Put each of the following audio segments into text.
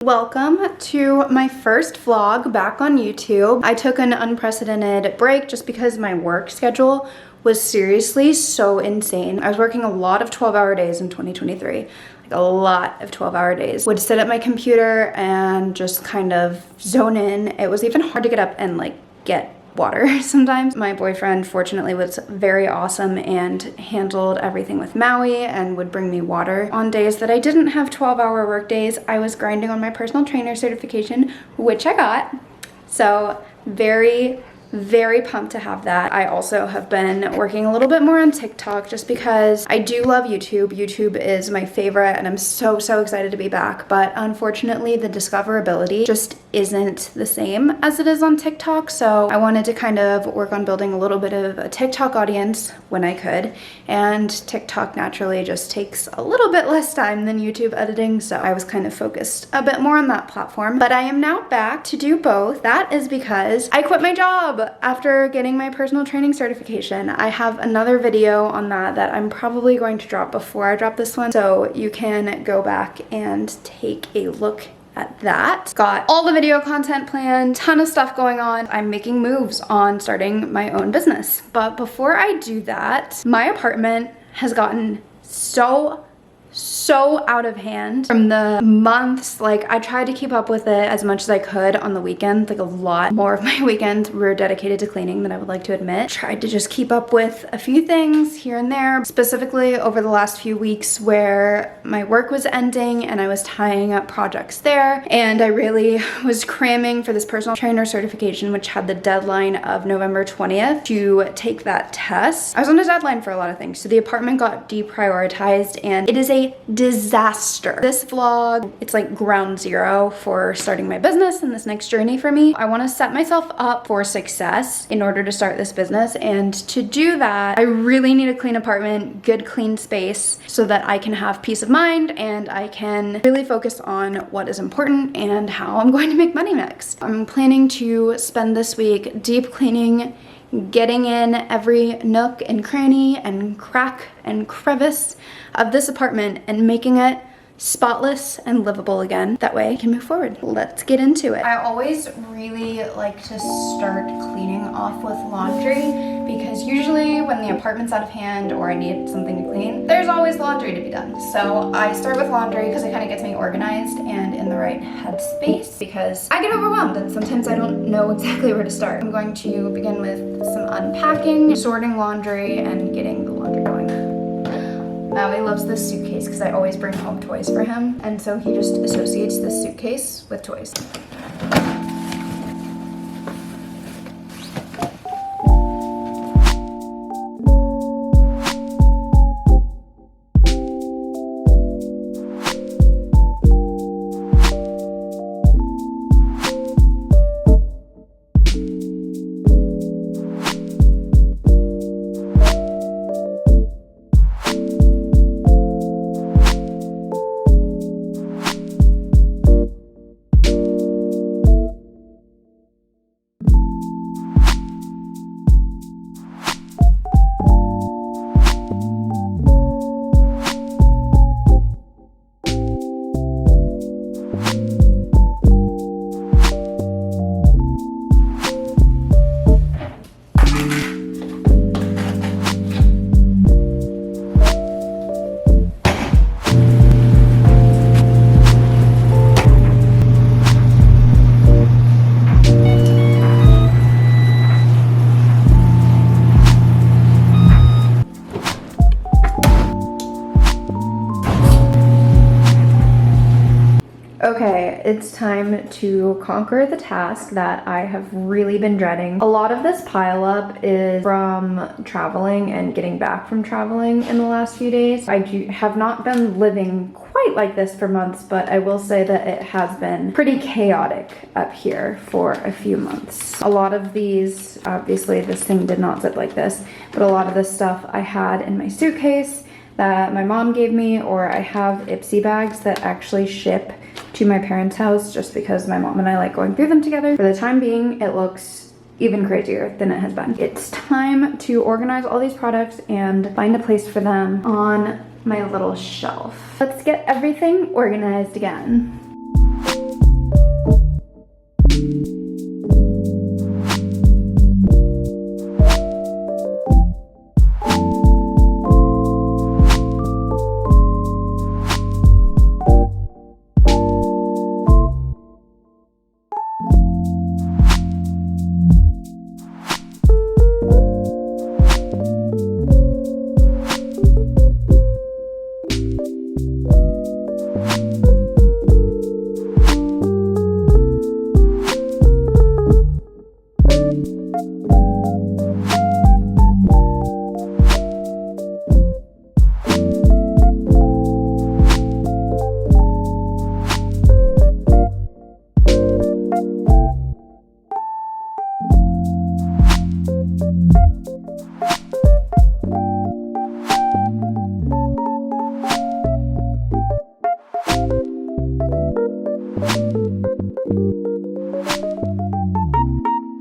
Welcome to my first vlog back on YouTube. I took an unprecedented break just because my work schedule was seriously so insane. I was working a lot of 12-hour days in 2023. Like a lot of 12-hour days. Would sit at my computer and just kind of zone in. It was even hard to get up and like get water sometimes. My boyfriend fortunately was very awesome and handled everything with Maui and would bring me water. On days that I didn't have 12-hour work days, I was grinding on my personal trainer certification, which I got. So very pumped to have that. I also have been working a little bit more on TikTok just because I do love YouTube. YouTube is my favorite and I'm so excited to be back. But unfortunately, the discoverability just isn't the same as it is on TikTok. So I wanted to kind of work on building a little bit of a TikTok audience when I could. And TikTok naturally just takes a little bit less time than YouTube editing. So I was kind of focused a bit more on that platform. But I am now back to do both. That is because I quit my job after getting my personal training certification. I have another video on that I'm probably going to drop before I drop this one, so you can go back and take a look at that. Got all the video content planned, ton of stuff going on. I'm making moves on starting my own business. But before I do that, my apartment has gotten so out of hand from the months. Like I tried to keep up with it as much as I could on the weekend. Like a lot more of my weekends were dedicated to cleaning than I would like to admit. Tried to just keep up with a few things here and there, specifically over the last few weeks where my work was ending and I was tying up projects there. And I really was cramming for this personal trainer certification, which had the deadline of November 20th to take that test. I was on a deadline for a lot of things. So the apartment got deprioritized and it is a disaster. This vlog, it's like ground zero for starting my business and this next journey for me. I want to set myself up for success in order to start this business, and to do that, I really need a clean apartment, good clean space, so that I can have peace of mind and I can really focus on what is important and how I'm going to make money next. I'm planning to spend this week deep cleaning, getting in every nook and cranny and crack and crevice of this apartment and making it spotless and livable again. That way I can move forward. Let's get into it. I always really like to start cleaning off with laundry because usually when the apartment's out of hand or I need something to clean, there's always laundry to be done. So I start with laundry because it kind of gets me organized and in the right headspace because I get overwhelmed and sometimes I don't know exactly where to start. I'm going to begin with some unpacking, sorting laundry, and getting the laundry going. Maui loves this suitcase because I always bring home toys for him, and so he just associates this suitcase with toys. Okay, it's time to conquer the task that I have really been dreading. A lot of this pileup is from traveling and getting back from traveling in the last few days. I have not been living quite like this for months, but I will say that it has been pretty chaotic up here for a few months. A lot of these, obviously this thing did not zip like this, but a lot of this stuff I had in my suitcase that my mom gave me, or I have Ipsy bags that actually ship to my parents' house just because my mom and I like going through them together. For the time being, it looks even crazier than it has been. It's time to organize all these products and find a place for them on my little shelf. Let's get everything organized again.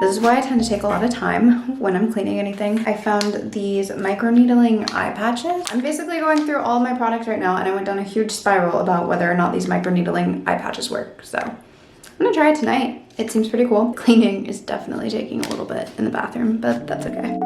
This is why I tend to take a lot of time when I'm cleaning anything. I found these micro needling eye patches. I'm basically going through all my products right now, and I went down a huge spiral about whether or not these micro needling eye patches work. So I'm gonna try it tonight. It seems pretty cool. Cleaning is definitely taking a little bit in the bathroom, but that's okay.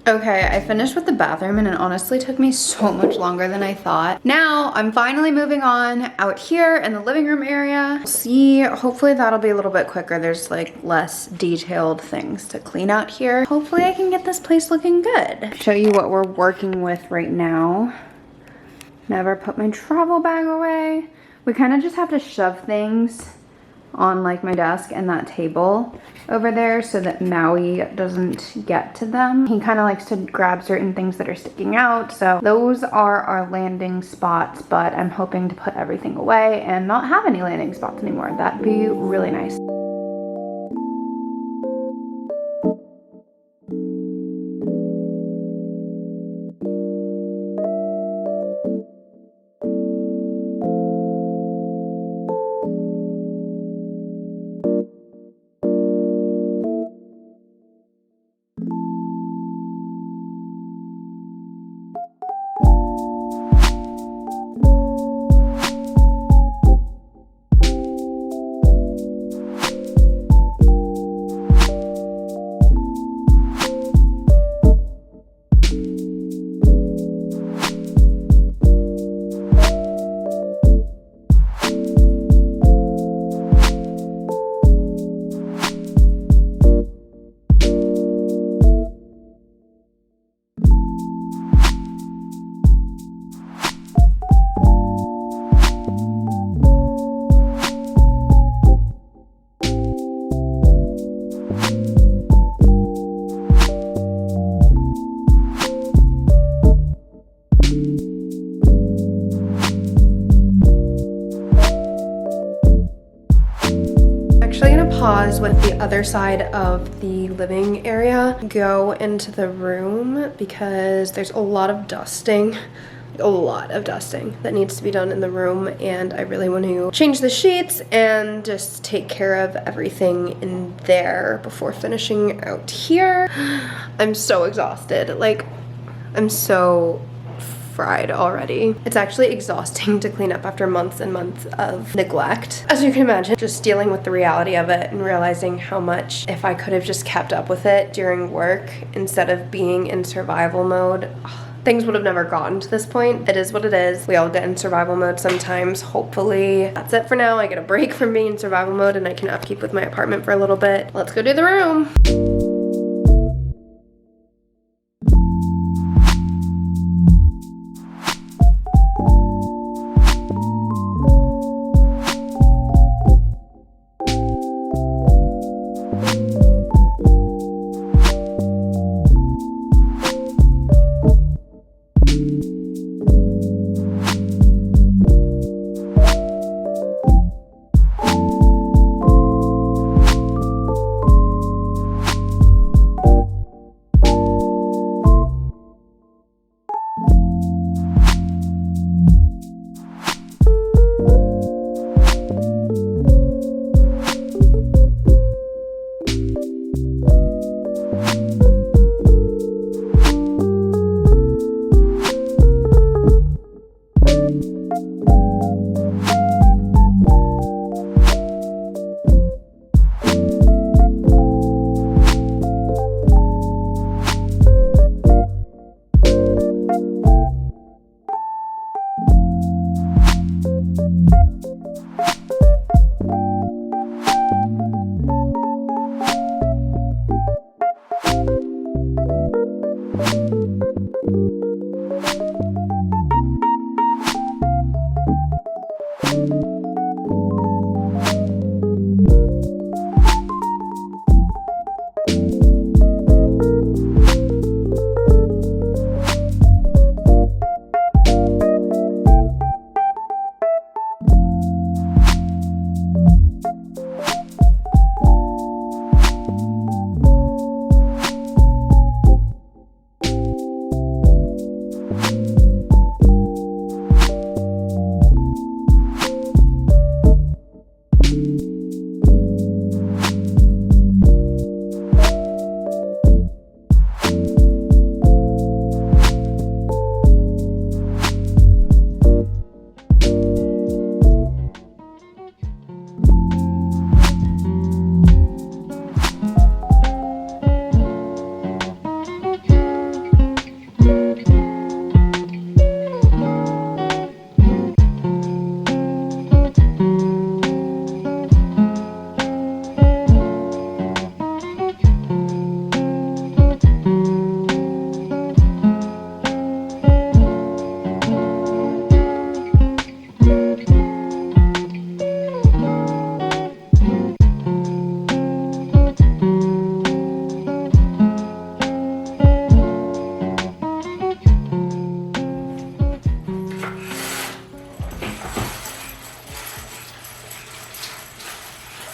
Okay, I finished with the bathroom and it honestly took me so much longer than I thought. Now I'm finally moving on out here in the living room area. See, hopefully that'll be a little bit quicker. There's like less detailed things to clean out here. Hopefully I can get this place looking good. Show you what we're working with right now. Never put my travel bag away. We kind of just have to shove things on like my desk and that table over there so that Maui doesn't get to them. He kind of likes to grab certain things that are sticking out. So those are our landing spots, but I'm hoping to put everything away and not have any landing spots anymore. That'd be really nice. Pause with the other side of the living area, go into the room because there's a lot of dusting that needs to be done in the room, and I really want to change the sheets and just take care of everything in there before finishing out here. I'm so exhausted. Like, I'm so fried already. It's actually exhausting to clean up after months and months of neglect. As you can imagine, just dealing with the reality of it and realizing how much, if I could have just kept up with it during work instead of being in survival mode, things would have never gotten to this point. It is what it is. We all get in survival mode sometimes. Hopefully that's it for now. I get a break from being in survival mode and I can upkeep with my apartment for a little bit. Let's go do the room.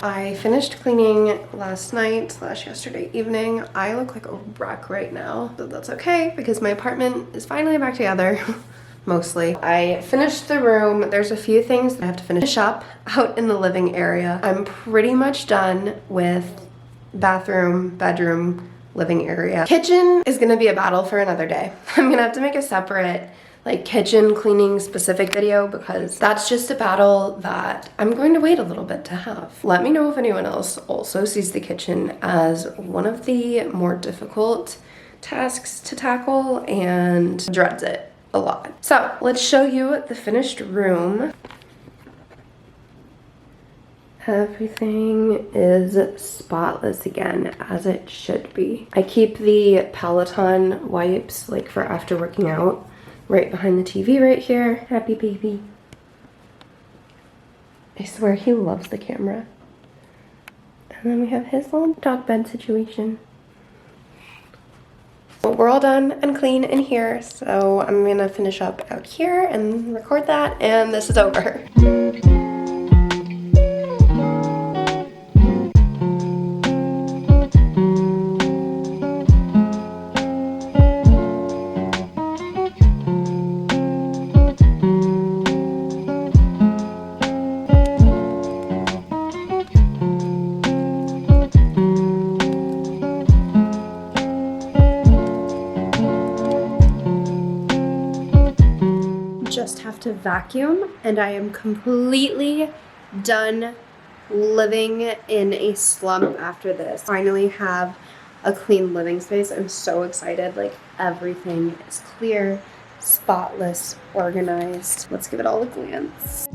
I finished cleaning last night / yesterday evening. I look like a wreck right now, but that's okay because my apartment is finally back together. Mostly. I finished the room. There's a few things I have to finish up out in the living area. I'm pretty much done with bathroom, bedroom, living area. Kitchen is gonna be a battle for another day. I'm gonna have to make a separate like kitchen cleaning specific video because that's just a battle that I'm going to wait a little bit to have. Let me know if anyone else also sees the kitchen as one of the more difficult tasks to tackle and dreads it a lot. So let's show you the finished room. Everything is spotless again, as it should be. I keep the Peloton wipes like for after working out right behind the TV right here. Happy baby. I swear he loves the camera. And then we have his little dog bed situation. Well, we're all done and clean in here, so I'm gonna finish up out here and record that, and this is over. Just have to vacuum and I am completely done living in a slump after this. Finally have a clean living space. I'm so excited. Like everything is clear, spotless, organized. Let's give it all a glance.